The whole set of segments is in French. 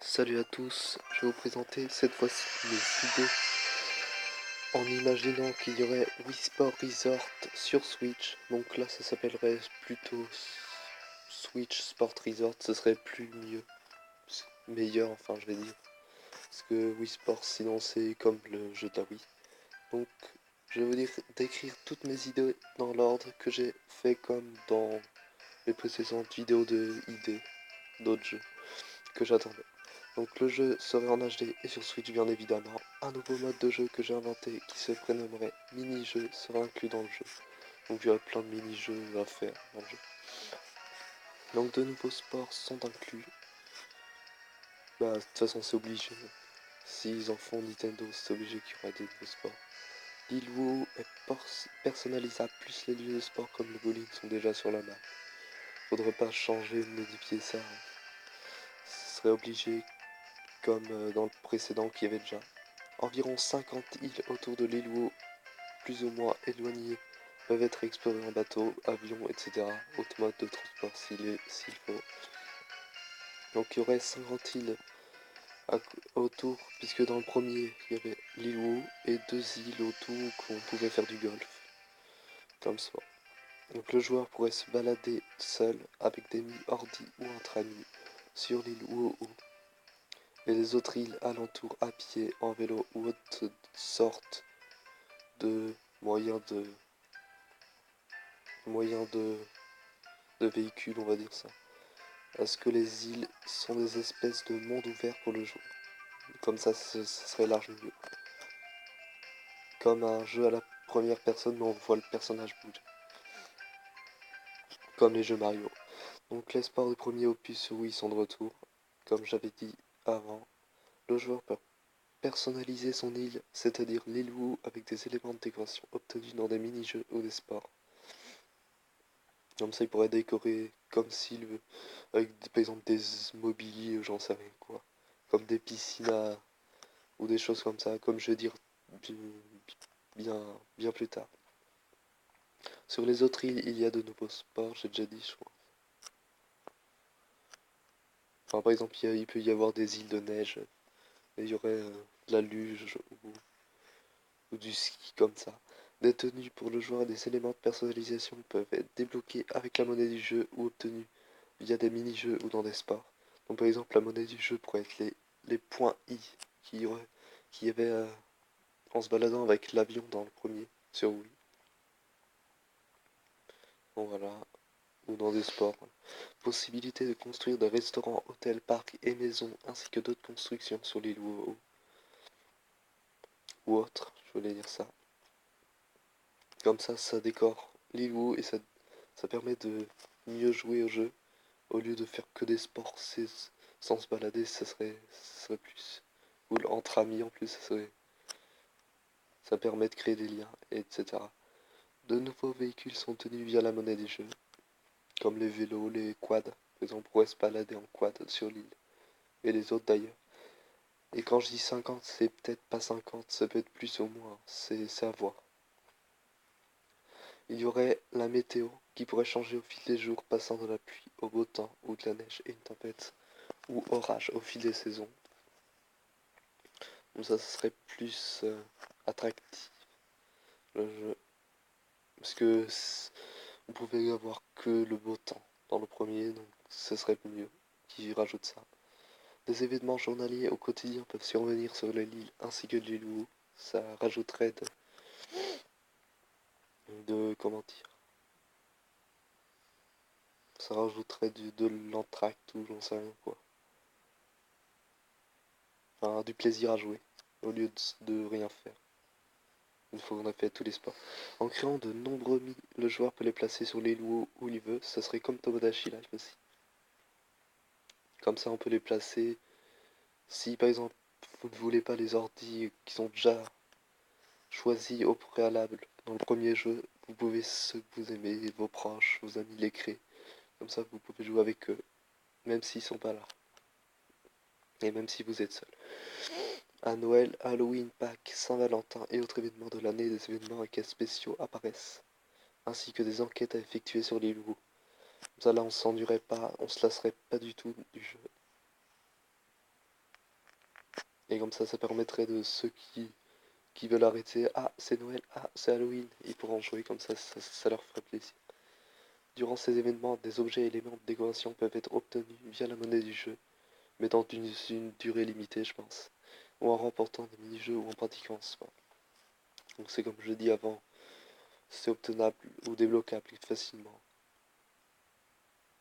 Salut à tous, je vais vous présenter cette fois-ci mes idées en imaginant qu'il y aurait Wii Sport Resort sur Switch. Donc là ça s'appellerait plutôt Switch Sport Resort, ce serait plus mieux, meilleur enfin je vais dire. Parce que Wii Sport sinon c'est comme le jeu de la Wii. Donc je vais vous dire décrire toutes mes idées dans l'ordre que j'ai fait comme dans les précédentes vidéos de idées d'autres jeux que j'attendais. Donc le jeu serait en HD et sur Switch bien évidemment. Un nouveau mode de jeu que j'ai inventé qui se prénommerait mini-jeu sera inclus dans le jeu. Donc il y a plein de mini-jeux à faire dans le jeu. Donc de nouveaux sports sont inclus. Bah de toute façon c'est obligé. S'ils en font Nintendo, c'est obligé qu'il y aura des nouveaux sports. L'île WoW est personnalisable, plus les lieux de sport comme le bowling sont déjà sur la map. Faudrait pas changer ou modifier ça. Ce serait obligé comme dans le précédent qu'il y avait déjà. Environ 50 îles autour de l'île WoW, plus ou moins éloignées, peuvent être explorées en bateau, avion, etc. Autre mode de transport s'il faut. Donc il y aurait 50 îles autour, puisque dans le premier, il y avait l'île WoW et 2 îles autour qu'on pouvait faire du golf. Comme ça. Donc le joueur pourrait se balader seul, avec des mi-ordi ou entre amis, sur l'île WoW et les autres îles alentour à pied, en vélo ou autre sorte de moyens de véhicules, on va dire ça. Parce que les îles sont des espèces de monde ouvert pour le joueur. Comme ça, ce serait largement mieux. Comme un jeu à la première personne, mais on voit le personnage bouger. Comme les jeux Mario. Donc les sports du premier opus, oui, sont de retour. Comme j'avais dit avant, le joueur peut personnaliser son île, c'est-à-dire l'île WoW avec des éléments de décoration obtenus dans des mini-jeux ou des sports. Comme ça, il pourrait décorer comme s'il veut, avec par exemple des mobiliers, j'en sais rien quoi. Comme des piscines ou des choses comme ça, comme je vais dire bien plus tard. Sur les autres îles, il y a de nouveaux sports, j'ai déjà dit, je crois. Enfin, par exemple, il peut y avoir des îles de neige, et il y aurait de la luge ou du ski comme ça. Des tenues pour le joueur et des éléments de personnalisation peuvent être débloqués avec la monnaie du jeu ou obtenus via des mini-jeux ou dans des sports. Donc par exemple la monnaie du jeu pourrait être les points I qui y avait en se baladant avec l'avion dans le premier sur Wii. Bon voilà, ou dans des sports. Possibilité de construire des restaurants, hôtels, parcs et maisons ainsi que d'autres constructions sur l'île ou autre, je voulais dire ça. Comme ça décore l'île et ça permet de mieux jouer au jeu. Au lieu de faire que des sports sans se balader, ça serait plus cool. Entre amis en plus, ça permet de créer des liens, etc. De nouveaux véhicules sont tenus via la monnaie des jeux, comme les vélos, les quads. Par exemple, on pourrait se balader en quad sur l'île, et les autres d'ailleurs. Et quand je dis 50, c'est peut-être pas 50, ça peut être plus ou moins, c'est à voir. Il y aurait la météo qui pourrait changer au fil des jours, passant de la pluie au beau temps ou de la neige et une tempête ou orage au fil des saisons. Comme ça serait plus attractif le jeu. Parce que vous pouvez avoir que le beau temps dans le premier, donc ce serait mieux qu'ils rajoutent ça. Des événements journaliers au quotidien peuvent survenir sur l'île ainsi que l'île où ça rajouterait de comment dire, ça rajouterait de l'entracte ou j'en sais rien quoi. Enfin, du plaisir à jouer au lieu de rien faire. Une fois qu'on a fait tous les sports. En créant de nombreux le joueur peut les placer sur les loups où il veut. Ça serait comme Tomodachi Life aussi. Comme ça, on peut les placer. Si par exemple, vous ne voulez pas les ordis qui sont déjà choisis au préalable dans le premier jeu, vous pouvez ceux que vous aimez, vos proches, vos amis les créer. Comme ça, vous pouvez jouer avec eux, même s'ils sont pas là. Et même si vous êtes seul. À Noël, Halloween, Pâques, Saint-Valentin et autres événements de l'année, des événements et quêtes spéciaux apparaissent, ainsi que des enquêtes à effectuer sur les loups. Comme ça là on s'ennuierait pas, on se lasserait pas du tout du jeu. Et comme ça permettrait de ceux qui veulent arrêter, ah c'est Noël, ah c'est Halloween, ils pourront jouer comme ça leur ferait plaisir. Durant ces événements, des objets et éléments de décoration peuvent être obtenus via la monnaie du jeu, mais dans une durée limitée je pense, ou en remportant des mini-jeux ou en pratiquant un sport. Donc c'est comme je dis avant, c'est obtenable ou débloquable facilement,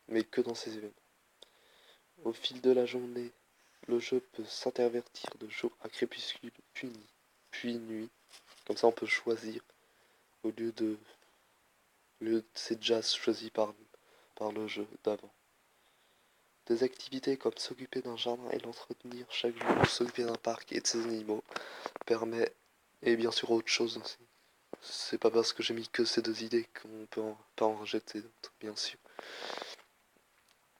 mais que dans ces événements. Au fil de la journée, le jeu peut s'intervertir de jour à crépuscule, puis nuit. Comme ça on peut choisir au lieu de c'est déjà choisi par le jeu d'avant. Des activités comme s'occuper d'un jardin et l'entretenir chaque jour, ou s'occuper d'un parc et de ses animaux, permet, et bien sûr autre chose aussi. C'est pas parce que j'ai mis que ces deux idées qu'on peut pas en rejeter d'autres, bien sûr.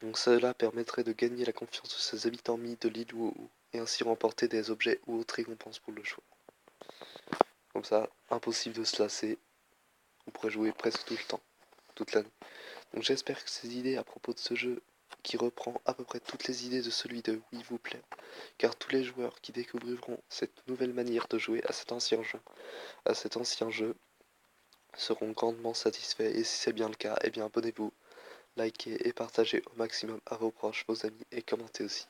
Donc cela permettrait de gagner la confiance de ses habitants mis de l'île ou et ainsi remporter des objets ou autres récompenses pour le joueur. Comme ça, impossible de se lasser, on pourrait jouer presque tout le temps, toute l'année. Donc j'espère que ces idées à propos de ce jeu, qui reprend à peu près toutes les idées de celui de Wii, vous plaît, car tous les joueurs qui découvriront cette nouvelle manière de jouer à cet ancien jeu seront grandement satisfaits, et si c'est bien le cas, eh bien abonnez-vous, likez et partagez au maximum à vos proches, vos amis, et commentez aussi.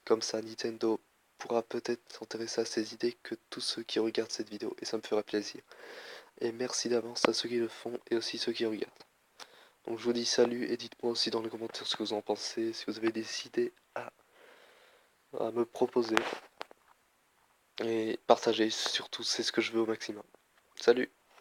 Comme ça, Nintendo pourra peut-être s'intéresser à ces idées que tous ceux qui regardent cette vidéo, et ça me fera plaisir. Et merci d'avance à ceux qui le font, et aussi ceux qui regardent. Donc je vous dis salut, et dites-moi aussi dans les commentaires ce que vous en pensez, si vous avez des idées à me proposer. Et partagez surtout, c'est ce que je veux au maximum. Salut!